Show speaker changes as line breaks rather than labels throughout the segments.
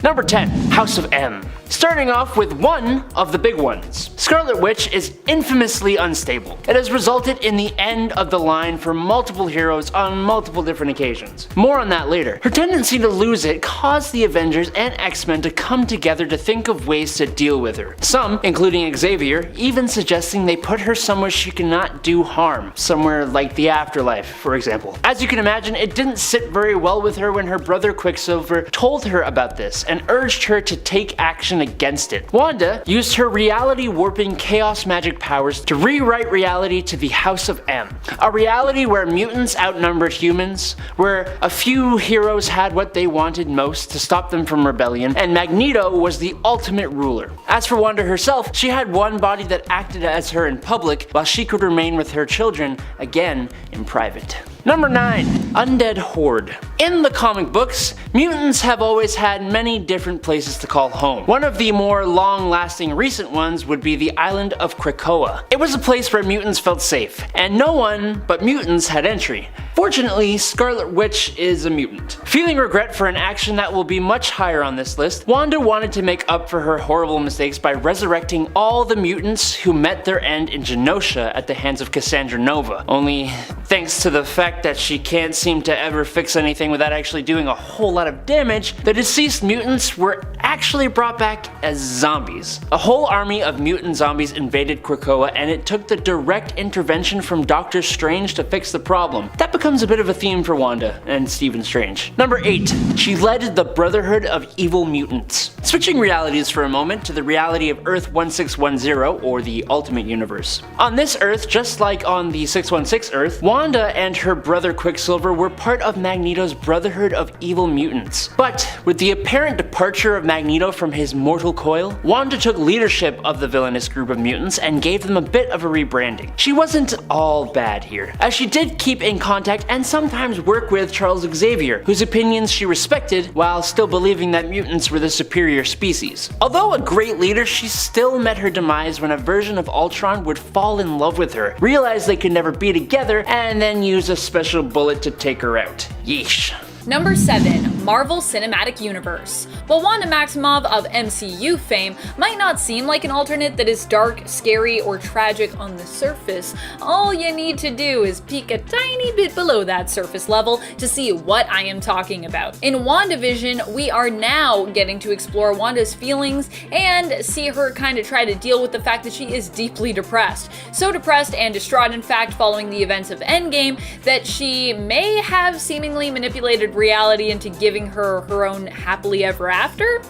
Number 10. House of M. Starting off with one of the big ones. Scarlet Witch is infamously unstable. It has resulted in the end of the line for multiple heroes on multiple different occasions. More on that later. Her tendency to lose it caused the Avengers and X-Men to come together to think of ways to deal with her. Some, including Xavier, even suggesting they put her somewhere she cannot do harm. Somewhere like the afterlife, for example. As you can imagine, it didn't sit very well with her when her brother Quicksilver told her about this and urged her to take action against it. Wanda used her reality warping chaos magic powers to rewrite reality to the House of M. A reality where mutants outnumbered humans, where a few heroes had what they wanted most to stop them from rebellion, and Magneto was the ultimate ruler. As for Wanda herself, she had one body that acted as her in public, while she could remain with her children, again in private. Number 9. Undead Horde. In the comic books, mutants have always had many different places to call home. One of the more long-lasting recent ones would be the island of Krakoa. It was a place where mutants felt safe, and no one but mutants had entry. Fortunately, Scarlet Witch is a mutant. Feeling regret for an action that will be much higher on this list, Wanda wanted to make up for her horrible mistakes by resurrecting all the mutants who met their end in Genosha at the hands of Cassandra Nova. Only, thanks to the fact that she can't seem to ever fix anything without actually doing a whole lot of damage, the deceased mutants were actually brought back as zombies. A whole army of mutant zombies invaded Krakoa, and it took the direct intervention from Doctor Strange to fix the problem. That becomes a bit of a theme for Wanda and Stephen Strange. Number 8. She led the Brotherhood of Evil Mutants. Switching realities for a moment to the reality of Earth 1610, or the Ultimate Universe. On this Earth, just like on the 616 Earth, Wanda and her brother Quicksilver were part of Magneto's Brotherhood of Evil Mutants. But with the apparent departure of Magneto from his mortal coil, Wanda took leadership of the villainous group of mutants and gave them a bit of a rebranding. She wasn't all bad here, as she did keep in contact and sometimes work with Charles Xavier, whose opinions she respected while still believing that mutants were the superior species. Although a great leader, she still met her demise when a version of Ultron would fall in love with her, realize they could never be together, and then use a special bullet to take her out. Yeesh.
Number 7. Marvel Cinematic Universe. While Wanda Maximoff of MCU fame might not seem like an alternate that is dark, scary, or tragic on the surface, all you need to do is peek a tiny bit below that surface level to see what I am talking about. In WandaVision, we are now getting to explore Wanda's feelings and see her kind of try to deal with the fact that she is deeply depressed. So depressed and distraught, in fact, following the events of Endgame, that she may have seemingly manipulated reality into giving her her own happily ever after?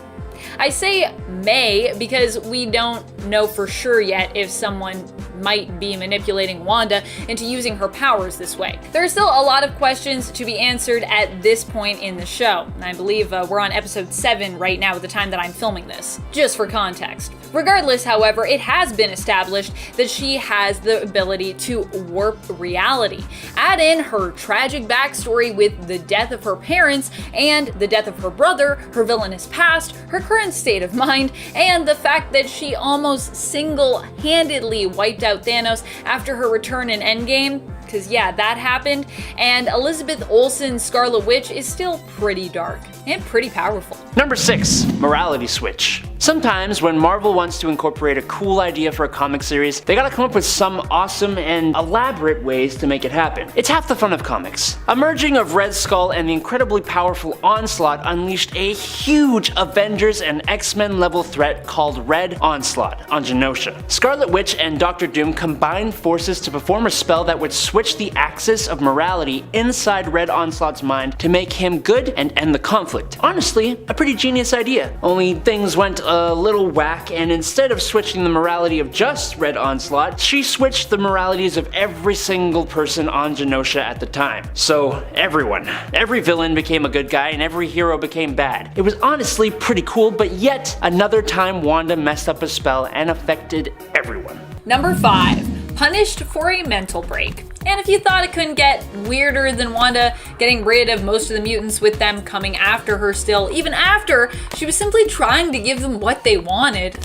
I say may because we don't know for sure yet if someone might be manipulating Wanda into using her powers this way. There are still a lot of questions to be answered at this point in the show. I believe we're on episode 7 right now at the time that I'm filming this, just for context. Regardless, however, it has been established that she has the ability to warp reality. Add in her tragic backstory with the death of her parents and the death of her brother, her villainous past, her current state of mind, and the fact that she almost single-handedly wiped out Thanos after her return in Endgame, because yeah, that happened, and Elizabeth Olsen's Scarlet Witch is still pretty dark and pretty powerful.
Number 6. Morality Switch. Sometimes when Marvel wants to incorporate a cool idea for a comic series, they gotta come up with some awesome and elaborate ways to make it happen. It's half the fun of comics. A merging of Red Skull and the incredibly powerful Onslaught unleashed a huge Avengers and X-Men level threat called Red Onslaught on Genosha. Scarlet Witch and Doctor Doom combined forces to perform a spell that would switch the axis of morality inside Red Onslaught's mind to make him good and end the conflict. Honestly, a pretty genius idea. Only things went a little whack, and instead of switching the morality of just Red Onslaught, she switched the moralities of every single person on Genosha at the time. So everyone. Every villain became a good guy and every hero became bad. It was honestly pretty cool, but yet another time Wanda messed up a spell and affected everyone.
Number 5. Punished for a mental break. And if you thought it couldn't get weirder than Wanda getting rid of most of the mutants with them coming after her still, even after she was simply trying to give them what they wanted,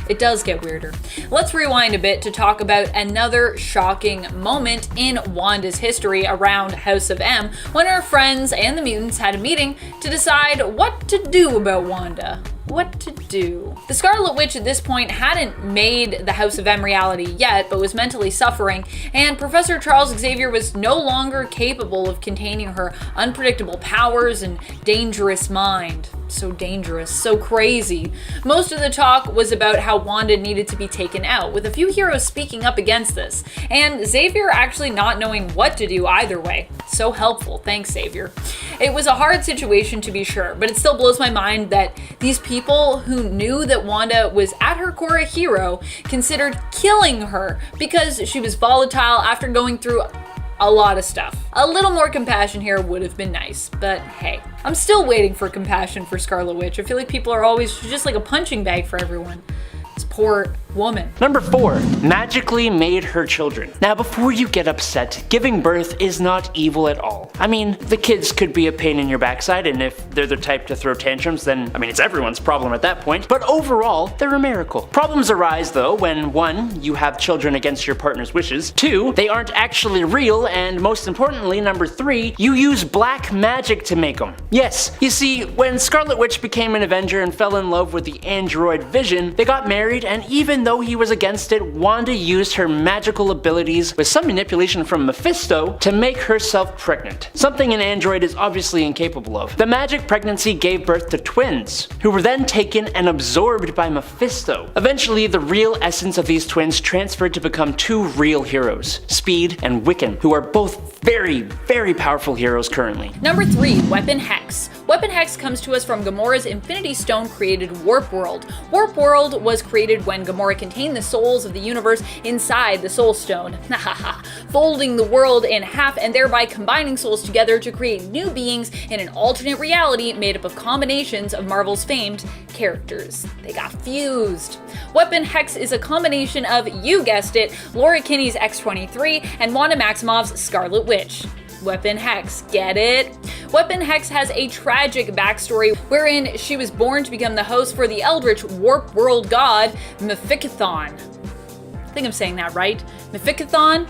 it does get weirder. Let's rewind a bit to talk about another shocking moment in Wanda's history around House of M, when her friends and the mutants had a meeting to decide what to do about Wanda. What to do. The Scarlet Witch at this point hadn't made the House of M reality yet, but was mentally suffering, and Professor Charles Xavier was no longer capable of containing her unpredictable powers and dangerous mind. So dangerous, so crazy. Most of the talk was about how Wanda needed to be taken out, with a few heroes speaking up against this, and Xavier actually not knowing what to do either way. So helpful, thanks Xavier. It was a hard situation to be sure, but it still blows my mind that these people who knew that Wanda was at her core a hero considered killing her because she was volatile after going through a lot of stuff. A little more compassion here would have been nice, but hey. I'm still waiting for compassion for Scarlet Witch. I feel like people are always just like a punching bag for everyone. This poor woman.
Number 4, magically made her children. Now before you get upset, giving birth is not evil at all. I mean, the kids could be a pain in your backside, and if they're the type to throw tantrums, then I mean it's everyone's problem at that point, but overall, they're a miracle. Problems arise though when 1, you have children against your partner's wishes, 2, they aren't actually real, and most importantly, number 3, you use black magic to make them. Yes, you see, when Scarlet Witch became an Avenger and fell in love with the android Vision, they got married, and even though he was against it, Wanda used her magical abilities with some manipulation from Mephisto to make herself pregnant. Something an android is obviously incapable of. The magic pregnancy gave birth to twins, who were then taken and absorbed by Mephisto. Eventually, the real essence of these twins transferred to become 2 real heroes, Speed and Wiccan, who are both very, very powerful heroes currently.
Number 3, Weapon Hex. Weapon Hex comes to us from Gamora's Infinity Stone created Warp World. Warp World was created when Gamora contained the souls of the universe inside the Soul Stone, folding the world in half and thereby combining souls together to create new beings in an alternate reality made up of combinations of Marvel's famed characters. They got fused. Weapon Hex is a combination of, you guessed it, Laura Kinney's X-23 and Wanda Maximoff's Scarlet Witch. Weapon Hex, get it? Weapon Hex has a tragic backstory wherein she was born to become the host for the eldritch warp world god Mephicathon. I think I'm saying that right. Mephicathon?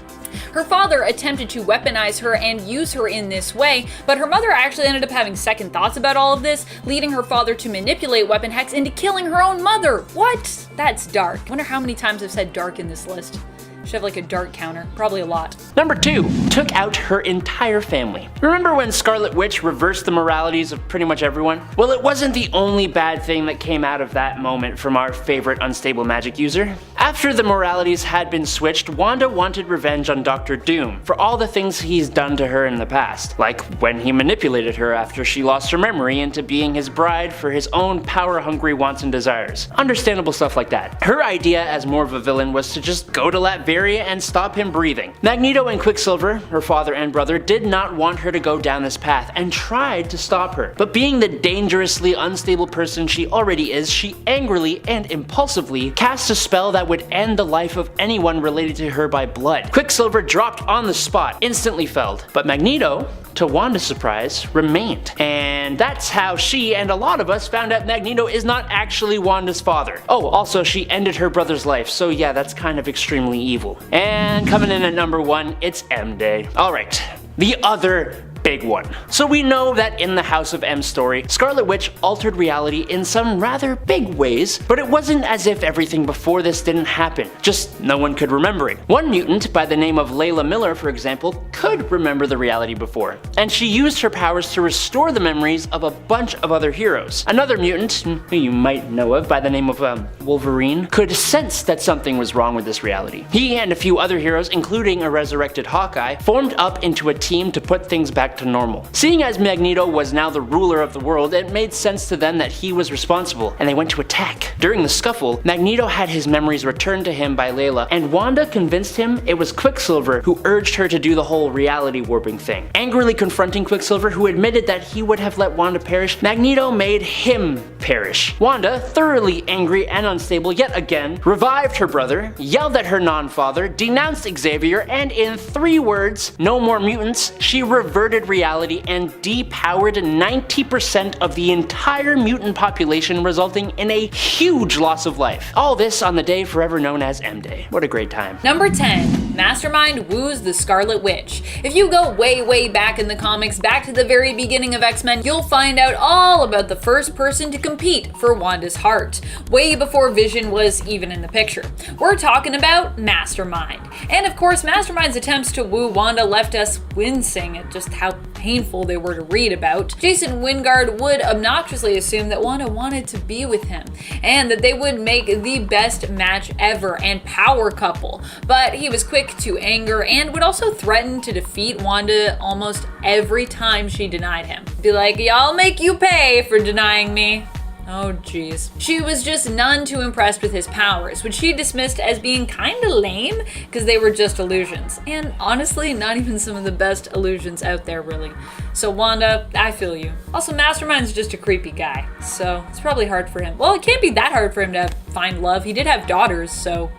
Her father attempted to weaponize her and use her in this way, but her mother actually ended up having second thoughts about all of this, leading her father to manipulate Weapon Hex into killing her own mother. What? That's dark. I wonder how many times I've said dark in this list. Should have like a dark counter, probably a lot.
Number 2, took out her entire family. Remember when Scarlet Witch reversed the moralities of pretty much everyone? Well, it wasn't the only bad thing that came out of that moment from our favorite unstable magic user. After the moralities had been switched, Wanda wanted revenge on Dr. Doom for all the things he's done to her in the past, like when he manipulated her after she lost her memory into being his bride for his own power-hungry wants and desires. Understandable stuff like that. Her idea as more of a villain was to just go to Latveria and stop him breathing. Magneto and Quicksilver, her father and brother, did not want her to go down this path and tried to stop her. But being the dangerously unstable person she already is, she angrily and impulsively cast a spell that would end the life of anyone related to her by blood. Quicksilver dropped on the spot, instantly felled, but Magneto, to Wanda's surprise, remained. And that's how she and a lot of us found out Magneto is not actually Wanda's father. Oh, also she ended her brother's life, so yeah, that's kind of extremely evil. And coming in at number 1, it's M Day. Alright, the other big one. So we know that in the House of M story, Scarlet Witch altered reality in some rather big ways, but it wasn't as if everything before this didn't happen, just no one could remember it. One mutant by the name of Layla Miller, for example, could remember the reality before, and she used her powers to restore the memories of a bunch of other heroes. Another mutant, who you might know of by the name of Wolverine, could sense that something was wrong with this reality. He and a few other heroes, including a resurrected Hawkeye, formed up into a team to put things back to normal. Seeing as Magneto was now the ruler of the world, it made sense to them that he was responsible, and they went to attack. During the scuffle, Magneto had his memories returned to him by Layla, and Wanda convinced him it was Quicksilver who urged her to do the whole reality warping thing. Angrily confronting Quicksilver, who admitted that he would have let Wanda perish, Magneto made him perish. Wanda, thoroughly angry and unstable yet again, revived her brother, yelled at her non-father, denounced Xavier, and in 3 words, no more mutants, she reverted reality and depowered 90% of the entire mutant population, resulting in a huge loss of life. All this on the day forever known as M-Day. What a great time.
Number 10. Mastermind woos the Scarlet Witch. If you go way back in the comics, back to the very beginning of X-Men, you'll find out all about the first person to compete for Wanda's heart, way before Vision was even in the picture. We're talking about Mastermind. And of course, Mastermind's attempts to woo Wanda left us wincing at just how painful they were to read about. Jason Wingard would obnoxiously assume that Wanda wanted to be with him, and that they would make the best match ever and power couple, but he was quick to anger and would also threaten to defeat Wanda almost every time she denied him. Be like, "Y'all make you pay for denying me." Oh geez. She was just none too impressed with his powers, which she dismissed as being kinda lame because they were just illusions. And honestly, not even some of the best illusions out there really. So Wanda, I feel you. Also, Mastermind's just a creepy guy, so it's probably hard for him. Well, it can't be that hard for him to find love. He did have daughters, so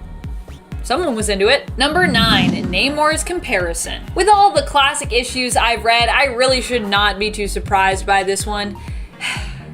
someone was into it. Number 9, Namor's comparison. With all the classic issues I've read, I really should not be too surprised by this one.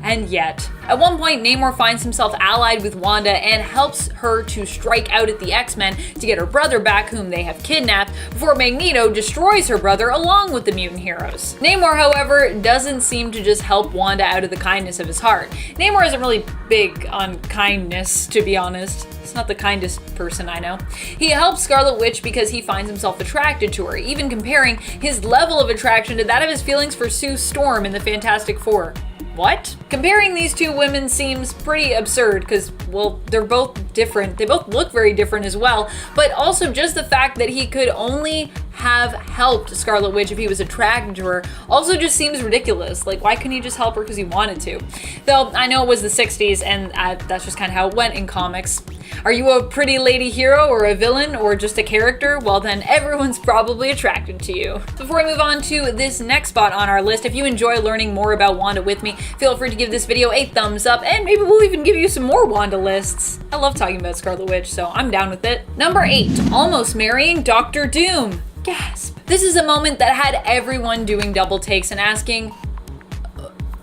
And yet, at one point, Namor finds himself allied with Wanda and helps her to strike out at the X-Men to get her brother back, whom they have kidnapped, before Magneto destroys her brother along with the mutant heroes. Namor, however, doesn't seem to just help Wanda out of the kindness of his heart. Namor isn't really big on kindness, to be honest. He's not the kindest person I know. He helps Scarlet Witch because he finds himself attracted to her, even comparing his level of attraction to that of his feelings for Sue Storm in the Fantastic Four. What? Comparing these two women seems pretty absurd because, well, they're both different. They both look very different as well, but also just the fact that he could only have helped Scarlet Witch if he was attracted to her also just seems ridiculous. Like, why couldn't he just help her because he wanted to? Though, I know it was the 60s and that's just kind of how it went in comics. Are you a pretty lady hero or a villain or just a character? Well then, everyone's probably attracted to you. Before we move on to this next spot on our list, if you enjoy learning more about Wanda with me, feel free to give this video a thumbs up and maybe we'll even give you some more Wanda lists. I love talking about Scarlet Witch, so I'm down with it. Number 8, almost marrying Dr. Doom. Gasp. This is a moment that had everyone doing double takes and asking,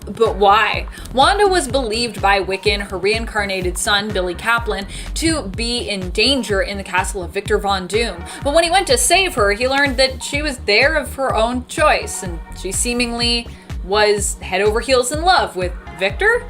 but why? Wanda was believed by Wiccan, her reincarnated son, Billy Kaplan, to be in danger in the castle of Victor Von Doom. But when he went to save her, he learned that she was there of her own choice, and she seemingly was head over heels in love with Victor?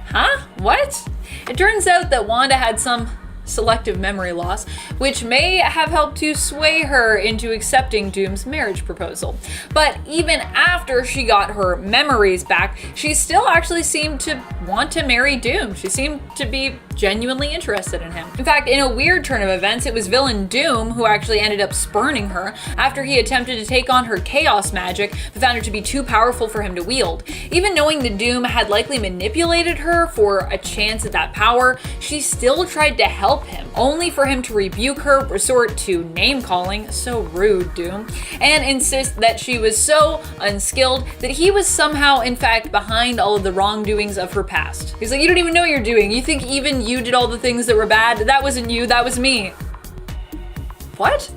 Huh? What? It turns out that Wanda had some selective memory loss, which may have helped to sway her into accepting Doom's marriage proposal. But even after she got her memories back, she still actually seemed to want to marry Doom. She seemed to be genuinely interested in him. In fact, in a weird turn of events, it was villain Doom who actually ended up spurning her after he attempted to take on her chaos magic but found her to be too powerful for him to wield. Even knowing that Doom had likely manipulated her for a chance at that power, she still tried to help him, only for him to rebuke her, resort to name-calling, so rude, Doom, and insist that she was so unskilled that he was somehow, in fact, behind all of the wrongdoings of her past. He's like, you don't even know what you're doing. You think even you did all the things that were bad? That wasn't you, that was me. What?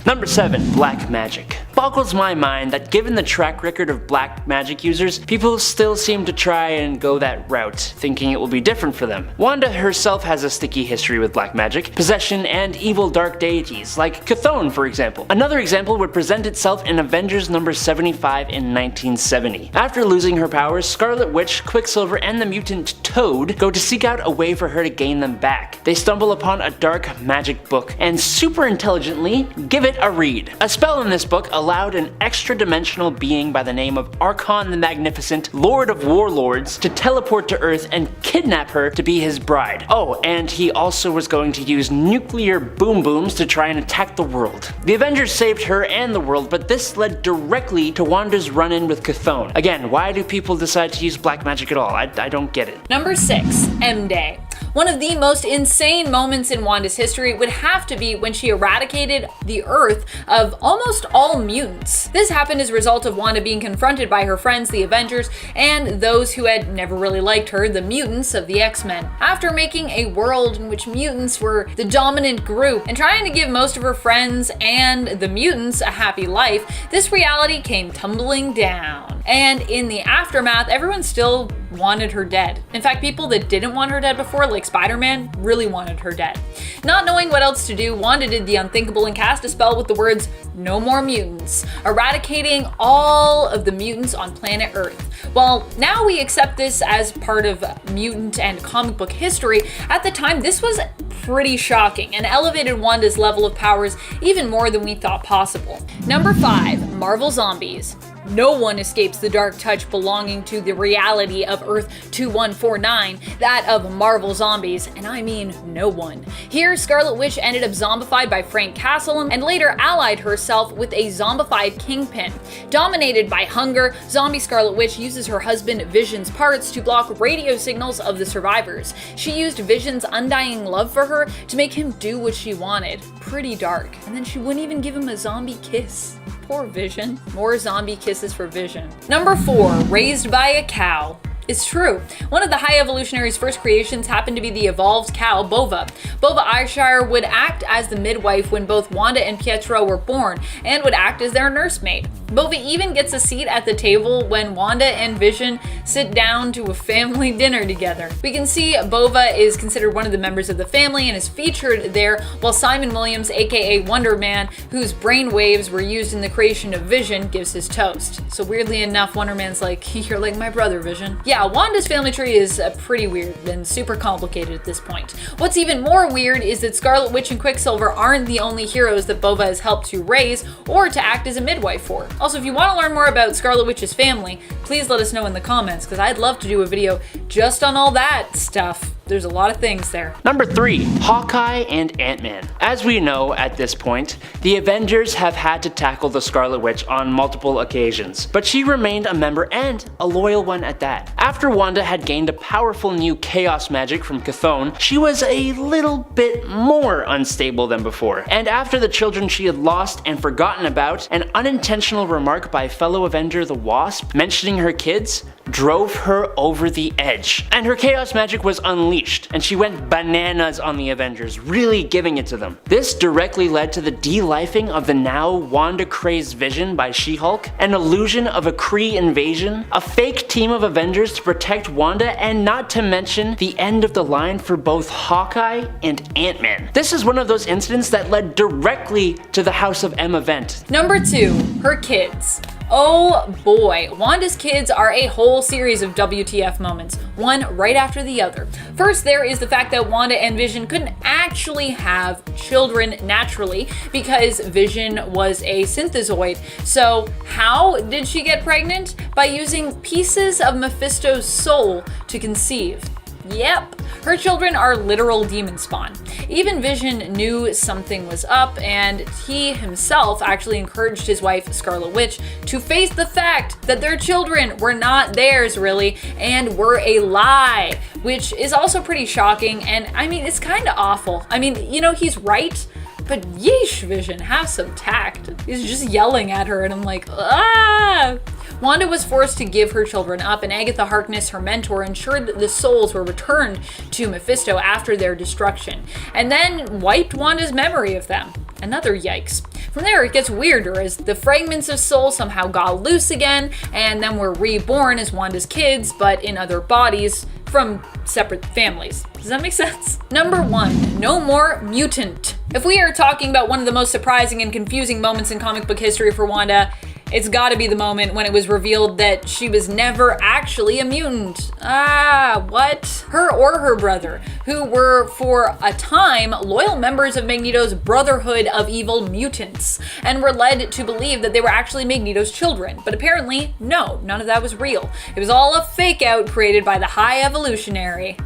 Number 7, black magic. Boggles my mind that given the track record of black magic users, people still seem to try and go that route, thinking it will be different for them. Wanda herself has a sticky history with black magic, possession, and evil dark deities, like Chthon for example. Another example would present itself in Avengers number 75 in 1970. After losing her powers, Scarlet Witch, Quicksilver, and the mutant Toad go to seek out a way for her to gain them back. They stumble upon a dark magic book, and super intelligently give it a read. A spell in this book allowed an extra-dimensional being by the name of Archon the Magnificent, Lord of Warlords, to teleport to Earth and kidnap her to be his bride. Oh, and he also was going to use nuclear boom booms to try and attack the world. The Avengers saved her and the world, but this led directly to Wanda's run-in with Chthon. Again, why do people decide to use black magic at all? I don't get it.
Number 6, M-Day. One of the most insane moments in Wanda's history would have to be when she eradicated the Earth of almost all mutants. This happened as a result of Wanda being confronted by her friends, the Avengers, and those who had never really liked her, the mutants of the X-Men. After making a world in which mutants were the dominant group and trying to give most of her friends and the mutants a happy life, this reality came tumbling down. And in the aftermath, everyone still wanted her dead. In fact, people that didn't want her dead before, like Spider-Man, really wanted her dead. Not knowing what else to do, Wanda did the unthinkable and cast a spell with the words, "No more mutants," eradicating all of the mutants on planet Earth. While now we accept this as part of mutant and comic book history, at the time this was pretty shocking and elevated Wanda's level of powers even more than we thought possible. Number 5, Marvel Zombies. No one escapes the dark touch belonging to the reality of Earth 2149, that of Marvel Zombies, and I mean no one. Here, Scarlet Witch ended up zombified by Frank Castle and later allied herself with a zombified Kingpin. Dominated by hunger, zombie Scarlet Witch uses her husband Vision's parts to block radio signals of the survivors. She used Vision's undying love for her to make him do what she wanted. Pretty dark. And then she wouldn't even give him a zombie kiss. Poor Vision. More zombie kisses for Vision. Number 4, Raised by a Cow. It's true. One of the High Evolutionary's first creations happened to be the evolved cow, Bova. Bova Eyeshire would act as the midwife when both Wanda and Pietro were born, and would act as their nursemaid. Bova even gets a seat at the table when Wanda and Vision sit down to a family dinner together. We can see Bova is considered one of the members of the family and is featured there, while Simon Williams, aka Wonder Man, whose brain waves were used in the creation of Vision, gives his toast. So weirdly enough, Wonder Man's like, "You're like my brother, Vision." Yeah, Wanda's family tree is pretty weird and super complicated at this point. What's even more weird is that Scarlet Witch and Quicksilver aren't the only heroes that Bova has helped to raise or to act as a midwife for. Also, if you want to learn more about Scarlet Witch's family, please let us know in the comments, because I'd love to do a video just on all that stuff. There's a lot of things there.
Number 3, Hawkeye and Ant-Man. As we know at this point, the Avengers have had to tackle the Scarlet Witch on multiple occasions, but she remained a member and a loyal one at that. After Wanda had gained a powerful new chaos magic from Chthon, she was a little bit more unstable than before. And after the children she had lost and forgotten about, an unintentional remark by fellow Avenger the Wasp mentioning her kids drove her over the edge. And her chaos magic was unleashed, and she went bananas on the Avengers, really giving it to them. This directly led to the de-lifing of the now Wanda-crazed Vision by She-Hulk, an illusion of a Kree invasion, a fake team of Avengers to protect Wanda, and not to mention the end of the line for both Hawkeye and Ant-Man. This is one of those incidents that led directly to the House of M event.
Number 2, her kids. Oh boy, Wanda's kids are a whole series of WTF moments, one right after the other. First, there is the fact that Wanda and Vision couldn't actually have children naturally because Vision was a synthezoid. So how did she get pregnant? By using pieces of Mephisto's soul to conceive. Yep, her children are literal demon spawn. Even Vision knew something was up, and he himself actually encouraged his wife, Scarlet Witch, to face the fact that their children were not theirs really, and were a lie, which is also pretty shocking, and I mean, it's kind of awful. I mean, you know, he's right, but yeesh, Vision, have some tact. He's just yelling at her, and I'm like, ah! Wanda was forced to give her children up, and Agatha Harkness, her mentor, ensured that the souls were returned to Mephisto after their destruction, and then wiped Wanda's memory of them. Another yikes. From there, it gets weirder as the fragments of soul somehow got loose again, and then were reborn as Wanda's kids, but in other bodies from separate families. Does that make sense? Number 1, no more mutant. If we are talking about one of the most surprising and confusing moments in comic book history for Wanda, it's gotta be the moment when it was revealed that she was never actually a mutant. Ah, what? Her or her brother, who were for a time loyal members of Magneto's Brotherhood of Evil Mutants, and were led to believe that they were actually Magneto's children. But apparently, no, none of that was real. It was all a fake out created by the High Evolutionary,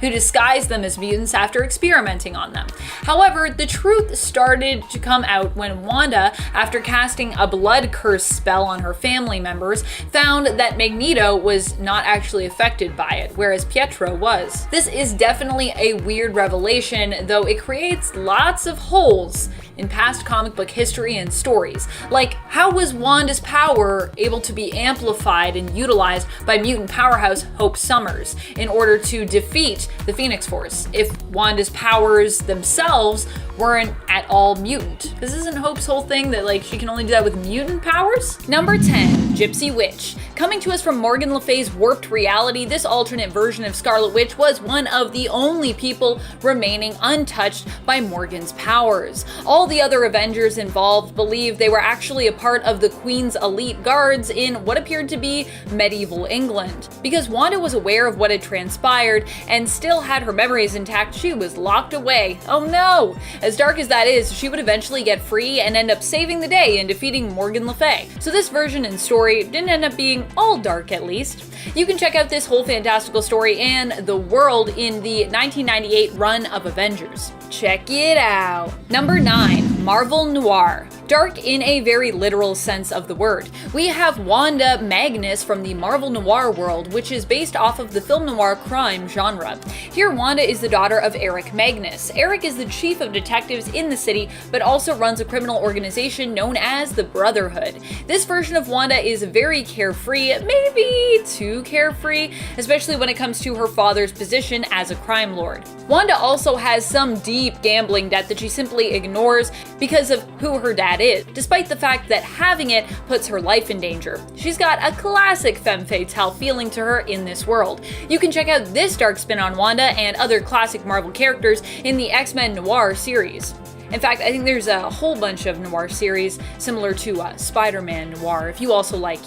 who disguised them as mutants after experimenting on them. However, the truth started to come out when Wanda, after casting a blood curse spell on her family members, found that Magneto was not actually affected by it, whereas Pietro was. This is definitely a weird revelation, though it creates lots of holes in past comic book history and stories. Like, how was Wanda's power able to be amplified and utilized by mutant powerhouse Hope Summers in order to defeat the Phoenix Force if Wanda's powers themselves weren't at all mutant? This isn't Hope's whole thing that, like, she can only do that with mutant powers? Number 10, Gypsy Witch. Coming to us from Morgan Le Fay's warped reality, this alternate version of Scarlet Witch was one of the only people remaining untouched by Morgan's powers. All the other Avengers involved believed they were actually a part of the Queen's elite guards in what appeared to be medieval England. Because Wanda was aware of what had transpired and still had her memories intact, she was locked away. Oh no! As dark as that is, she would eventually get free and end up saving the day and defeating Morgan Le Fay. So this version and story didn't end up being all dark, at least. You can check out this whole fantastical story and the world in the 1998 run of Avengers. Check it out. Number 9, Marvel Noir. Dark in a very literal sense of the word. We have Wanda Magnus from the Marvel Noir world, which is based off of the film noir crime genre. Here, Wanda is the daughter of Eric Magnus. Eric is the chief of detectives in the city, but also runs a criminal organization known as the Brotherhood. This version of Wanda is very carefree, maybe too carefree, especially when it comes to her father's position as a crime lord. Wanda also has some deep gambling debt that she simply ignores because of who her dad is, despite the fact that having it puts her life in danger. She's got a classic femme fatale feeling to her in this world. You can check out this dark spin on Wanda and other classic Marvel characters in the X-Men Noir series. In fact, I think there's a whole bunch of noir series similar to Spider-Man Noir, if you also like,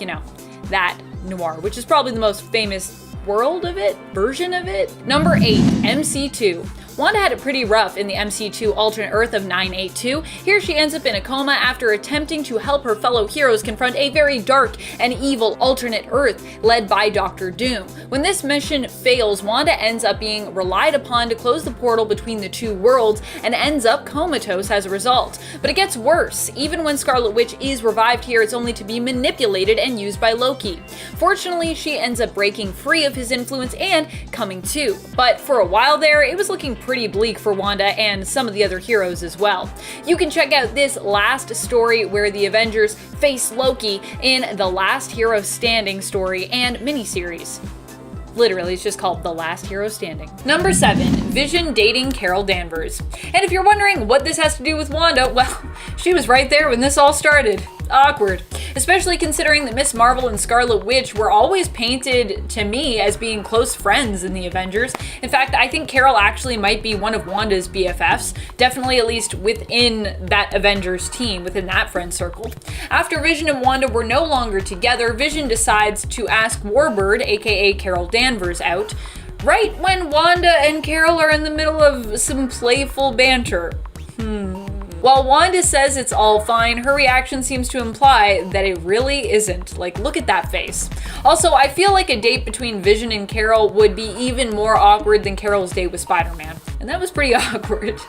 that noir, which is probably the most famous version of it. Number 8, MC2. Wanda had it pretty rough in the MC2 alternate Earth of 982. Here she ends up in a coma after attempting to help her fellow heroes confront a very dark and evil alternate Earth led by Dr. Doom. When this mission fails, Wanda ends up being relied upon to close the portal between the two worlds and ends up comatose as a result. But it gets worse. Even when Scarlet Witch is revived here, it's only to be manipulated and used by Loki. Fortunately, she ends up breaking free of his influence and coming to. But for a while there, it was looking pretty bleak for Wanda and some of the other heroes as well. You can check out this last story where the Avengers face Loki in the Last Hero Standing story and miniseries. Literally, it's just called The Last Hero Standing. Number 7, Vision dating Carol Danvers. And if you're wondering what this has to do with Wanda, well, she was right there when this all started. Awkward. Especially considering that Miss Marvel and Scarlet Witch were always painted to me as being close friends in the Avengers. In fact, I think Carol actually might be one of Wanda's BFFs, definitely at least within that Avengers team, within that friend circle. After Vision and Wanda were no longer together, Vision decides to ask Warbird, aka Carol Danvers, out, right when Wanda and Carol are in the middle of some playful banter. While Wanda says it's all fine, her reaction seems to imply that it really isn't. Like, look at that face. Also, I feel like a date between Vision and Carol would be even more awkward than Carol's date with Spider-Man. And that was pretty awkward.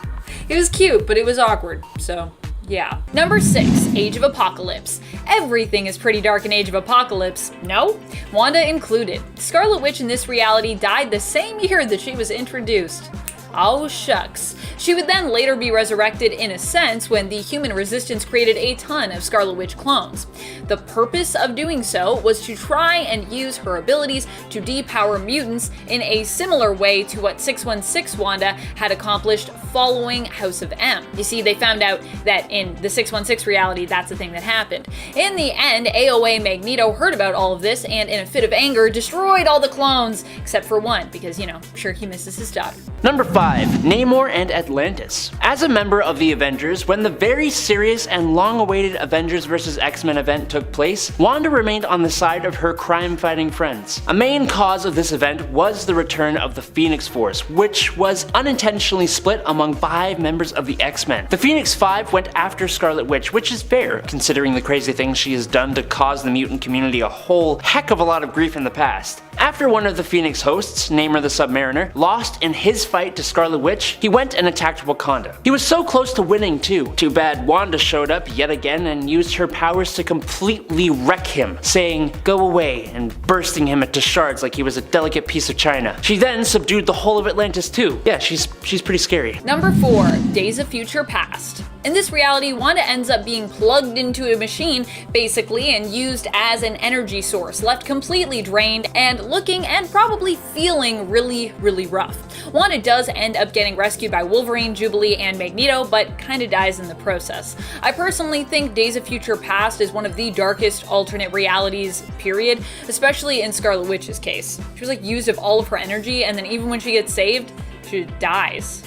It was cute, but it was awkward, so yeah. Number 6, Age of Apocalypse. Everything is pretty dark in Age of Apocalypse, no? Wanda included. Scarlet Witch in this reality died the same year that she was introduced. Oh shucks. She would then later be resurrected in a sense when the human resistance created a ton of Scarlet Witch clones. The purpose of doing so was to try and use her abilities to depower mutants in a similar way to what 616 Wanda had accomplished following House of M. You see, they found out that in the 616 reality, that's the thing that happened. In the end, AOA Magneto heard about all of this and in a fit of anger destroyed all the clones, except for one, because, I'm sure he misses his daughter.
Number 5, Namor and Atlantis. As a member of the Avengers, when the very serious and long-awaited Avengers vs. X-Men event took place, Wanda remained on the side of her crime-fighting friends. A main cause of this event was the return of the Phoenix Force, which was unintentionally split among 5 members of the X-Men. The Phoenix 5 went after Scarlet Witch, which is fair, considering the crazy things she has done to cause the mutant community a whole heck of a lot of grief in the past. After one of the Phoenix hosts, Namor the Submariner, lost in his fight to Scarlet Witch, he went and attacked Wakanda. He was so close to winning too. Too bad Wanda showed up yet again and used her powers to completely wreck him, saying, "Go away," and bursting him into shards like he was a delicate piece of china. She then subdued the whole of Atlantis too. Yeah, she's pretty scary.
Number 4, Days of Future Past. In this reality, Wanda ends up being plugged into a machine, basically, and used as an energy source, left completely drained and looking and probably feeling really, really rough. Wanda does end up getting rescued by Wolverine, Jubilee, and Magneto, but kinda dies in the process. I personally think Days of Future Past is one of the darkest alternate realities, period, especially in Scarlet Witch's case. She was like used of all of her energy, and then even when she gets saved, she dies.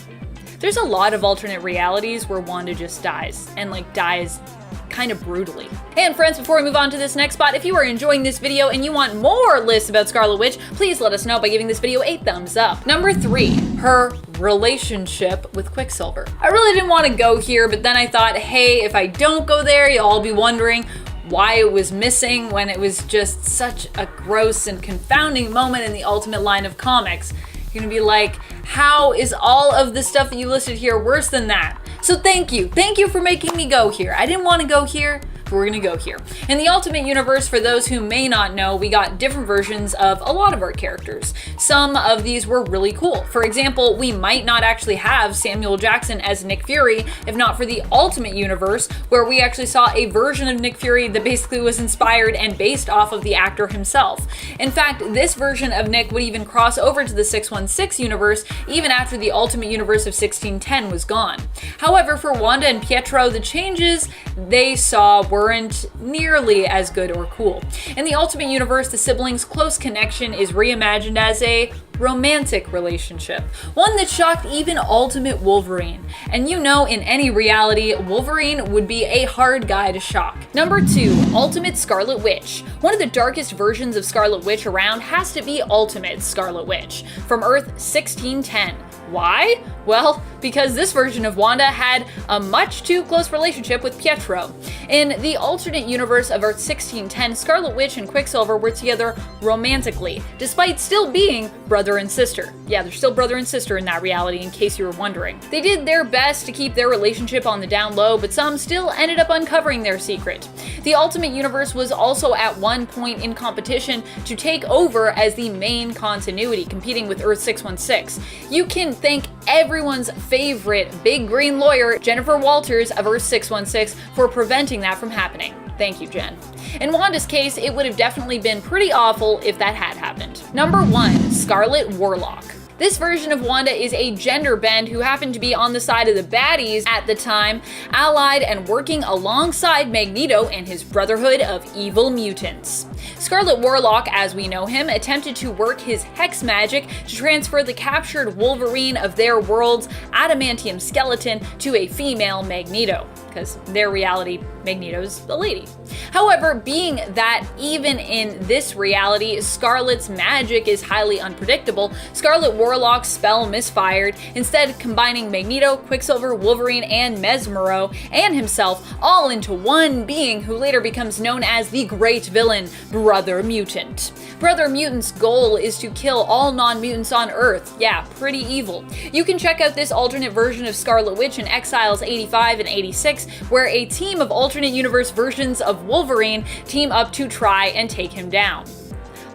There's a lot of alternate realities where Wanda just dies, and like dies kind of brutally. And friends, before we move on to this next spot, if you are enjoying this video and you want more lists about Scarlet Witch, please let us know by giving this video a thumbs up. Number 3, her relationship with Quicksilver. I really didn't want to go here, but then I thought, hey, if I don't go there, you'll all be wondering why it was missing when it was just such a gross and confounding moment in the Ultimate line of comics. You're gonna be like, how is all of the stuff that you listed here worse than that? So thank you for making me go here. I didn't want to go here, but we're gonna go here. In the Ultimate Universe, for those who may not know, we got different versions of a lot of our characters. Some of these were really cool. For example, we might not actually have Samuel Jackson as Nick Fury if not for the Ultimate Universe, where we actually saw a version of Nick Fury that basically was inspired and based off of the actor himself. In fact, this version of Nick would even cross over to the 616 universe even after the Ultimate Universe of 1610 was gone. However, for Wanda and Pietro, the changes they saw weren't nearly as good or cool. In the Ultimate Universe, the siblings' close connection is reimagined as a romantic relationship, one that shocked even Ultimate Wolverine. And you know, in any reality, Wolverine would be a hard guy to shock. Number 2, Ultimate Scarlet Witch. One of the darkest versions of Scarlet Witch around has to be Ultimate Scarlet Witch, from Earth 1610. Why? Well, because this version of Wanda had a much too close relationship with Pietro. In the alternate universe of Earth 1610, Scarlet Witch and Quicksilver were together romantically, despite still being brother and sister. Yeah, they're still brother and sister in that reality, in case you were wondering. They did their best to keep their relationship on the down low, but some still ended up uncovering their secret. The Ultimate Universe was also at one point in competition to take over as the main continuity, competing with Earth 616. You can thank everyone's favorite big green lawyer, Jennifer Walters of Earth 616, for preventing that from happening. Thank you, Jen. In Wanda's case, it would have definitely been pretty awful if that had happened. Number 1, Scarlet Warlock. This version of Wanda is a gender bend who happened to be on the side of the baddies at the time, allied and working alongside Magneto and his Brotherhood of Evil Mutants. Scarlet Warlock, as we know him, attempted to work his hex magic to transfer the captured Wolverine of their world's adamantium skeleton to a female Magneto, because in their reality, Magneto's a lady. However, being that even in this reality, Scarlet's magic is highly unpredictable, Scarlet Warlock's spell misfired, instead combining Magneto, Quicksilver, Wolverine, and Mesmero, and himself all into one being who later becomes known as the great villain, Brother Mutant. Brother Mutant's goal is to kill all non-mutants on Earth. Yeah, pretty evil. You can check out this alternate version of Scarlet Witch in Exiles 85 and 86, where a team of alternate universe versions of Wolverine team up to try and take him down.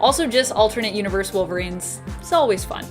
Also, just alternate universe Wolverines. It's always fun.